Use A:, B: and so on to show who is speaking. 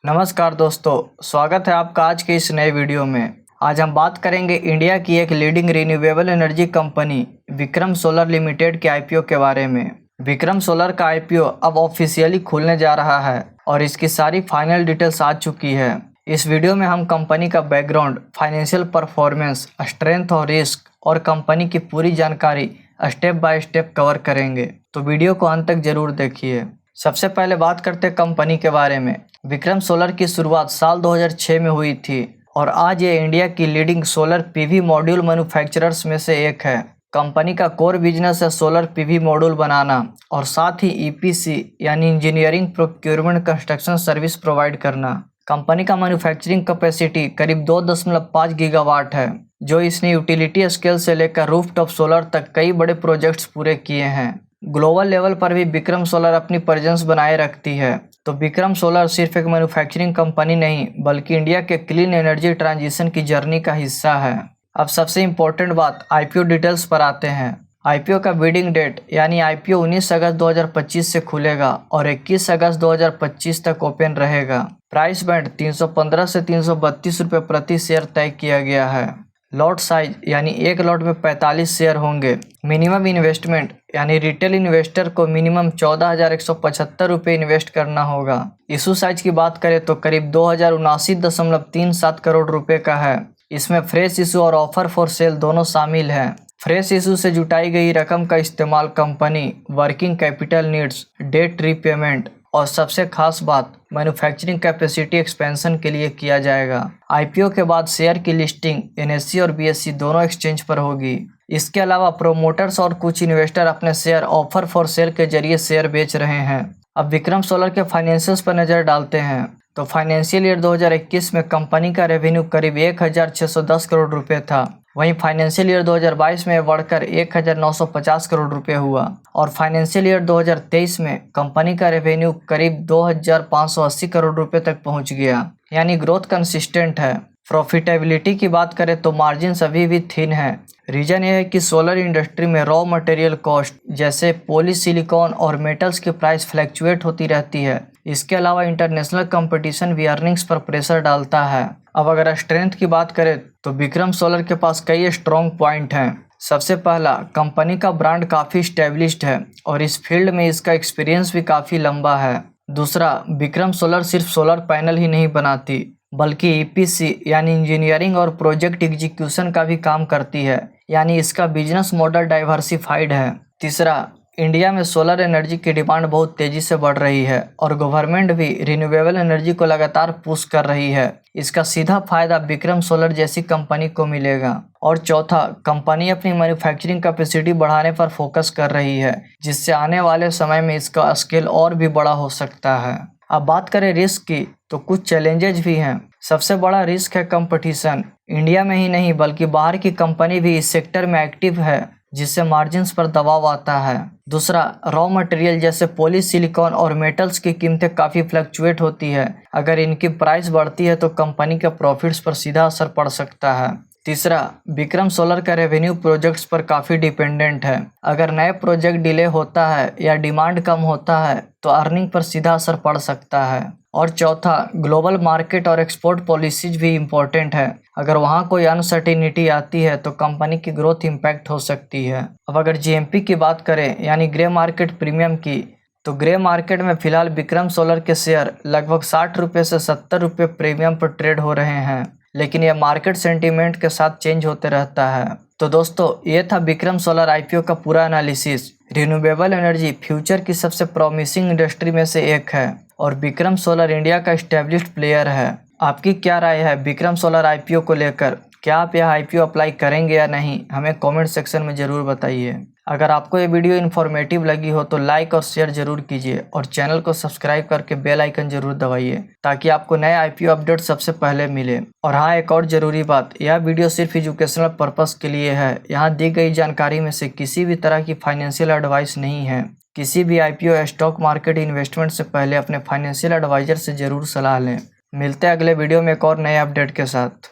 A: नमस्कार दोस्तों, स्वागत है आपका आज के इस नए वीडियो में। आज हम बात करेंगे इंडिया की एक leading renewable energy company Vikram solar limited के आईपीओ के बारे में। विक्रम सोलर का आईपीओ अब ऑफिशियली खुलने जा रहा है और इसकी सारी फाइनल डिटेल्स आ चुकी है। इस वीडियो में हम कंपनी का बैकग्राउंड, फाइनेंशियल परफॉर्मेंस, स्ट्रेंथ और रिस्क और कंपनी की पूरी जानकारी स्टेप बाय स्टेप कवर करेंगे, तो वीडियो को अंत तक जरूर देखिए। सबसे पहले बात करते हैं कंपनी के बारे में। विक्रम सोलर की शुरुआत साल 2006 में हुई थी और आज ये इंडिया की leading solar PV module manufacturers में से एक है। कंपनी का कोर बिजनेस है सोलर पीवी मॉड्यूल बनाना और साथ ही ईपीसी यानी engineering, procurement, construction service provide करना। कंपनी का मैन्युफैक्चरिंग कैपेसिटी करीब 2.5 गीगावाट है, जो इसने यूटिलिटी स्केल से लेकर रूफटॉप सोलर तक कई बड़े प्रोजेक्ट्स पूरे किए हैं। ग्लोबल लेवल पर भी विक्रम सोलर अपनी प्रेजेंस बनाए रखती है। तो विक्रम सोलर सिर्फ एक मैन्युफैक्चरिंग कंपनी नहीं, बल्कि इंडिया के क्लीन एनर्जी ट्रांजिशन की जर्नी का हिस्सा है। अब सबसे इम्पोर्टेंट बात, आईपीओ डिटेल्स पर आते हैं। आईपीओ का बिडिंग डेट यानी आईपीओ 19 अगस्त 2025 से खुलेगा और 21 अगस्त 2025 तक ओपन रहेगा। प्राइस बैंड 315 से 332 रुपये प्रति शेयर तय किया गया है। लॉट साइज यानी एक लॉट में 45 शेयर होंगे। मिनिमम इन्वेस्टमेंट यानी रिटेल इन्वेस्टर को मिनिमम 14,175 रुपये इन्वेस्ट करना होगा। इशू साइज की बात करें तो करीब 2,079.37 करोड़ रुपए का है। इसमें फ्रेश इशू और ऑफर फॉर सेल दोनों शामिल हैं। फ्रेश इशू से जुटाई गई रकम का इस्तेमाल company working capital needs, debt repayment और सबसे खास बात मैन्युफैक्चरिंग कैपेसिटी एक्सपेंशन के लिए किया जाएगा। आईपीओ के बाद शेयर की लिस्टिंग एनएससी और बीएससी दोनों एक्सचेंज पर होगी। इसके अलावा प्रोमोटर्स और कुछ इन्वेस्टर अपने शेयर ऑफर फॉर सेल के जरिए शेयर बेच रहे हैं। अब विक्रम सोलर के फाइनेंशियल्स पर नजर डालते हैं तो फाइनेंशियल ईयर 2021 में कंपनी का रेवेन्यू करीब 1,610 करोड़ रुपए था। वहीं फाइनेंशियल ईयर 2022 में बढ़कर 1,950 करोड़ रुपए हुआ और फाइनेंशियल ईयर 2023 में कंपनी का रेवेन्यू करीब 2,580 करोड़ रुपए तक पहुंच गया, यानी ग्रोथ कंसिस्टेंट है। प्रॉफिटेबिलिटी की बात करें तो मार्जिन अभी भी थिन है। रीजन यह है कि सोलर इंडस्ट्री में रॉ मटेरियल कॉस्ट जैसे पॉलीसिलिकॉन और मेटल्स की प्राइस फ्लैक्चुएट होती रहती है। इसके अलावा इंटरनेशनल कंपटीशन भी अर्निंग्स पर प्रेशर डालता है। अब अगर स्ट्रेंथ की बात करें तो विक्रम सोलर के पास कई स्ट्रॉन्ग पॉइंट हैं। सबसे पहला, कंपनी का ब्रांड काफ़ी स्टेब्लिश्ड है और इस फील्ड में इसका एक्सपीरियंस भी काफ़ी लंबा है। दूसरा, विक्रम सोलर सिर्फ सोलर पैनल ही नहीं बनाती, बल्कि ईपीसी यानी इंजीनियरिंग और प्रोजेक्ट एग्जीक्यूशन का भी काम करती है, यानी इसका बिजनेस मॉडल डाइवर्सिफाइड है। तीसरा, इंडिया में सोलर एनर्जी की डिमांड बहुत तेजी से बढ़ रही है और गवर्नमेंट भी रिन्यूएबल एनर्जी को लगातार पुश कर रही है। इसका सीधा फायदा विक्रम सोलर जैसी कंपनी को मिलेगा। और चौथा, कंपनी अपनी मैन्युफैक्चरिंग कैपेसिटी बढ़ाने पर फोकस कर रही है, जिससे आने वाले समय में इसका स्केल और भी बड़ा हो सकता है। अब बात करें रिस्क की तो कुछ चैलेंजेस भी हैं। सबसे बड़ा रिस्क है कंपटीशन। इंडिया में ही नहीं बल्कि बाहर की कंपनी भी इस सेक्टर में एक्टिव है, जिससे मार्जिन्स पर दबाव आता है। दूसरा, रॉ मटेरियल जैसे पॉलीसिलिकॉन और मेटल्स की कीमतें काफ़ी फ्लक्चुएट होती है। अगर इनकी प्राइस बढ़ती है तो कंपनी के प्रॉफिट्स पर सीधा असर पड़ सकता है। तीसरा, विक्रम सोलर का रेवेन्यू प्रोजेक्ट्स पर काफ़ी डिपेंडेंट है। अगर नए प्रोजेक्ट डिले होता है या डिमांड कम होता है तो अर्निंग पर सीधा असर पड़ सकता है। और चौथा, ग्लोबल मार्केट और एक्सपोर्ट पॉलिसीज भी इम्पोर्टेंट है। अगर वहाँ कोई अनसर्टिनिटी आती है तो कंपनी की ग्रोथ इम्पैक्ट हो सकती है। अब अगर जीएमपी की बात करें यानी ग्रे मार्केट प्रीमियम की, तो ग्रे मार्केट में फिलहाल विक्रम सोलर के शेयर लगभग 60 रुपये से 70 रुपये प्रीमियम पर ट्रेड हो रहे हैं, लेकिन यह मार्केट सेंटीमेंट के साथ चेंज होते रहता है। तो दोस्तों, ये था विक्रम सोलर आईपीओ का पूरा एनालिसिस। रिन्यूएबल एनर्जी फ्यूचर की सबसे प्रॉमिसिंग इंडस्ट्री में से एक है और विक्रम सोलर इंडिया का एस्टेब्लिश्ड प्लेयर है। आपकी क्या राय है विक्रम सोलर आईपीओ को लेकर? क्या आप यह आईपीओ अप्लाई करेंगे या नहीं? हमें कमेंट सेक्शन में ज़रूर बताइए। अगर आपको ये वीडियो इन्फॉर्मेटिव लगी हो तो लाइक और शेयर जरूर कीजिए और चैनल को सब्सक्राइब करके बेल आइकन जरूर दबाइए, ताकि आपको नए आईपीओ अपडेट सबसे पहले मिले। और हाँ, एक और ज़रूरी बात, यह वीडियो सिर्फ एजुकेशनल पर्पस के लिए है। यहाँ दी गई जानकारी में से किसी भी तरह की फाइनेंशियल एडवाइस नहीं है। किसी भी आईपीओ या स्टॉक मार्केट इन्वेस्टमेंट से पहले अपने फाइनेंशियल एडवाइजर से ज़रूर सलाह लें। मिलते हैं अगले वीडियो में एक और नए अपडेट के साथ।